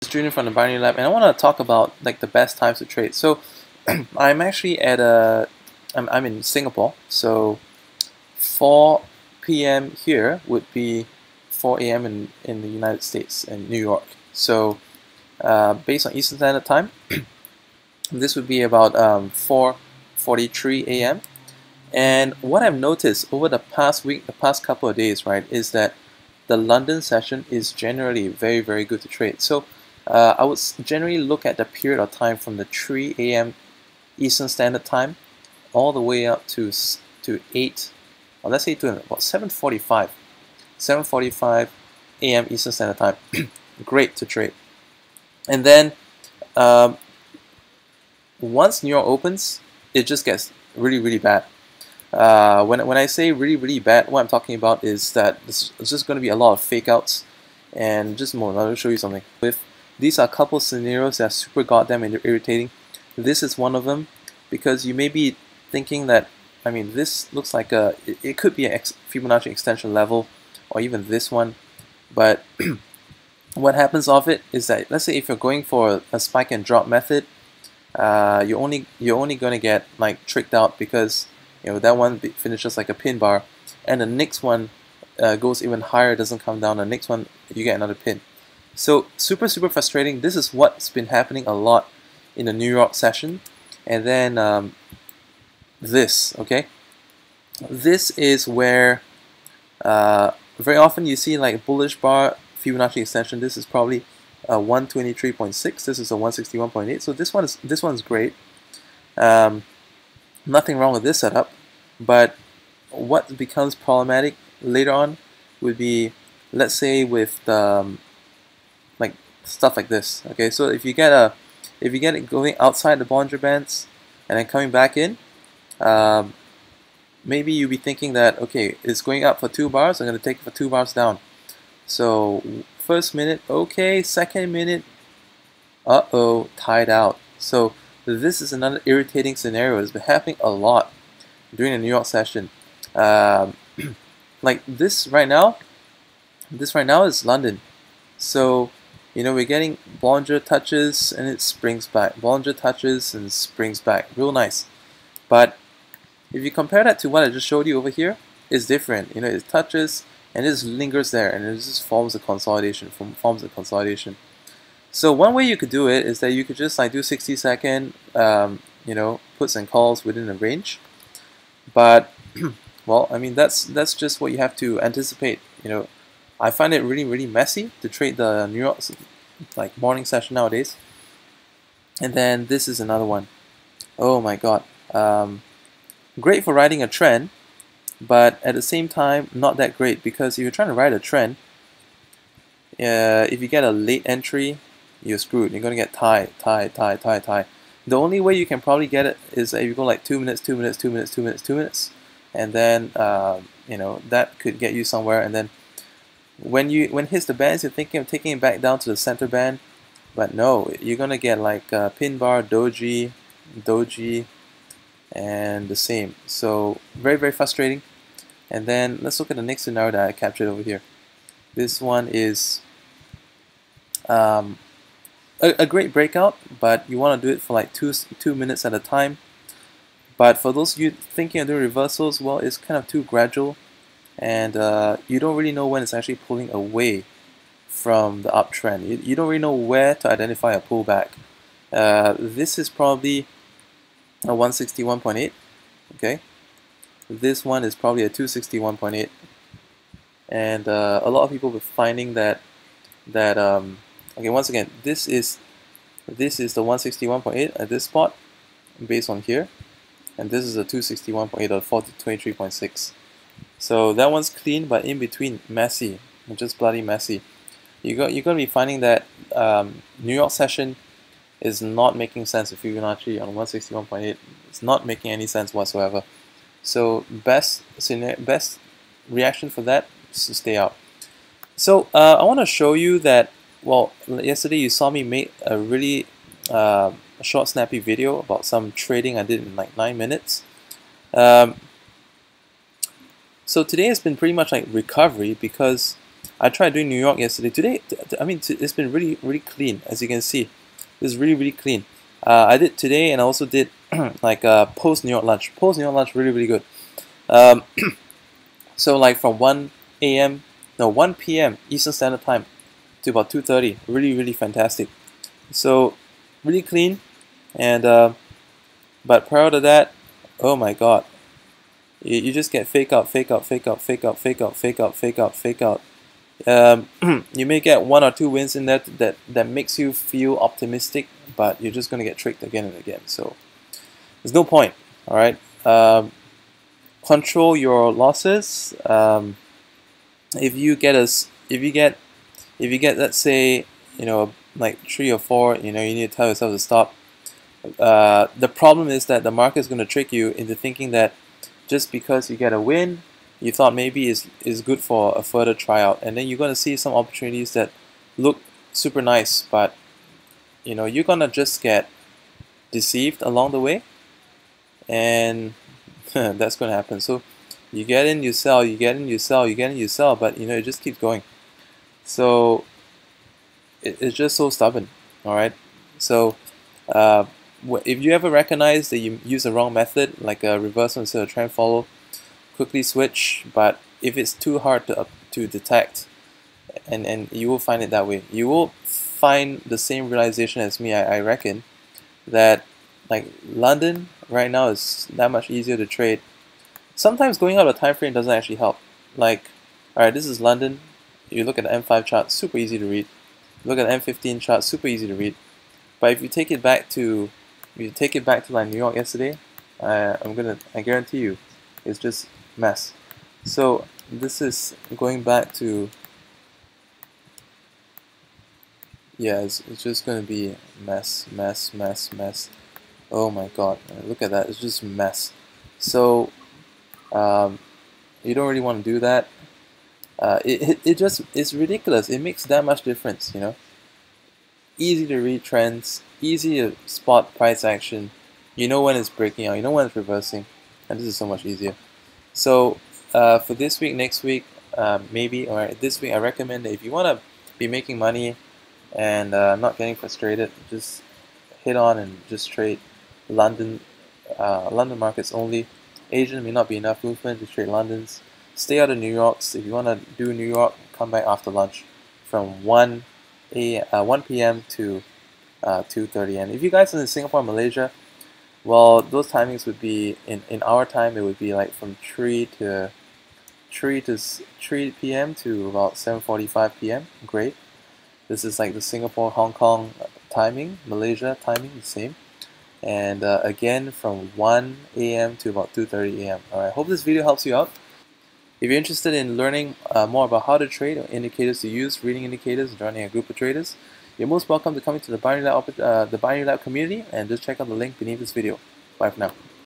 Junior from the Binary Lab, and I want to talk about like the best times to trade. So I'm actually at I'm in Singapore, so 4 p.m. here would be 4 a.m. in the United States in New York. So based on Eastern Standard Time, this would be about 4:43 a.m. And what I've noticed over the past week, the past couple of days, right, is that the London session is generally very, very good to trade. So I would generally look at the period of time from the 3 a.m. Eastern Standard Time all the way up to 8, or let's say to about 7:45 a.m. Eastern Standard Time. Great to trade. And then once New York opens, it just gets really, really bad. When I say really, really bad, what I'm talking about is that it's just going to be a lot of fake outs. And just more, I'll show you something. These are a couple scenarios that are super goddamn irritating. This is one of them, because you may be thinking that, I mean, this looks like it could be a Fibonacci extension level, or even this one. But what happens off it is that, let's say if you're going for a spike and drop method, you're only going to get like tricked out, because that one finishes like a pin bar, and the next one goes even higher, doesn't come down. The next one you get another pin. So super frustrating. This is what's been happening a lot in the New York session. And then this this is where very often you see like bullish bar Fibonacci extension. This is probably 123.6. This is a 161.8. So this one's great. Nothing wrong with this setup, but what becomes problematic later on would be, let's say, with like stuff like this. Okay, so if you get it going outside the Bollinger Bands and then coming back in, maybe you'll be thinking that, okay, it's going up for 2 bars, I'm going to take it for 2 bars down. So first minute, okay, second minute, uh-oh, tied out. So this is another irritating scenario. It's been happening a lot during the New York session. Like this right now is London. So we're getting Bollinger touches and it springs back. Bollinger touches and springs back. Real nice. But if you compare that to what I just showed you over here, it's different. It touches and it just lingers there, and it just forms a consolidation. So one way you could do it is that you could just like do 60-second, puts and calls within the range. But well, I mean that's just what you have to anticipate. I find it really, really messy to trade the New York like morning session nowadays. And then this is another one. Oh my god. Great for riding a trend, but at the same time not that great, because if you're trying to ride a trend, if you get a late entry, you're screwed. You're going to get tie. The only way you can probably get it is if you go like 2 minutes, 2 minutes, 2 minutes, 2 minutes, 2 minutes, and then that could get you somewhere. And then when it hits the bands, you're thinking of taking it back down to the center band, but no, you're gonna get like pin bar, doji, and the same. So very, very frustrating. And then let's look at the next scenario that I captured over here. This one is a great breakout, but you want to do it for like 2 minutes at a time. But for those of you thinking of doing reversals, well, it's kind of too gradual, and you don't really know when it's actually pulling away from the uptrend. You don't really know where to identify a pullback. This is probably a 161.8. Okay, this one is probably a 261.8, and a lot of people were finding that okay, once again, this is the 161.8 at this spot based on here, and this is a 261.8 or 423.6. So that one's clean, but in between messy, just bloody messy. You're gonna be finding that New York session is not making sense with Fibonacci on 161.8. It's not making any sense whatsoever. So best reaction for that is to stay out. So I want to show you that. Well, yesterday you saw me make a really short, snappy video about some trading I did in like 9 minutes. So today has been pretty much like recovery, because I tried doing New York yesterday. Today, I mean, it's been really clean, as you can see. It's really clean. I did today, and I also did like post New York lunch. Post New York lunch really good. Um, so like from 1 p.m. Eastern Standard Time to about 2:30, really fantastic. So really clean, and but prior to that, oh my God, you just get fake out. You may get 1 or 2 wins in that makes you feel optimistic, but you're just gonna get tricked again and again. So there's no point. All right. Control your losses. If you get let's say like 3 or 4, you need to tell yourself to stop. The problem is that the market is going to trick you into thinking that just because you get a win, you thought maybe is good for a further tryout, and then you're going to see some opportunities that look super nice, but you're going to just get deceived along the way, and that's going to happen. So you get in, you sell, you get in, you sell, you get in, you sell, but it just keeps going. So it's just so stubborn. All right. So if you ever recognize that you use the wrong method, like a reversal instead of trend follow, quickly switch. But if it's too hard to detect, and you will find it that way, you will find the same realization as me. I reckon that like London right now is that much easier to trade. Sometimes going out of time frame doesn't actually help. Like, all right, this is London. You look at the M5 chart, super easy to read. Look at the M15 chart, super easy to read. But if you take it back to like New York yesterday, I guarantee you, it's just mess. So this is going back to, yeah, it's just going to be mess. Oh my God, look at that, it's just mess. So you don't really want to do that. It's ridiculous. It makes that much difference, Easy to read trends, easy to spot price action. You know when it's breaking out, you know when it's reversing, and this is so much easier. So for this week, next week, maybe, or this week, I recommend that if you want to be making money and not getting frustrated, just hit on and just trade London markets only. Asian may not be enough movement to trade London's. Stay out of New York's. If you want to do New York, come back after lunch from 1 p.m. to 2:30. And if you guys are in Singapore and Malaysia, well, those timings would be in our time. It would be like from 3 p.m. to about 7:45 p.m. Great. This is like the Singapore, Hong Kong timing. Malaysia timing the same. And again from 1 a.m. to about 2:30 a.m. Alright, hope this video helps you out. If you're interested in learning more about how to trade or indicators to use, reading indicators, and joining a group of traders, you're most welcome to come into the Binary Lab community, and just check out the link beneath this video. Bye for now.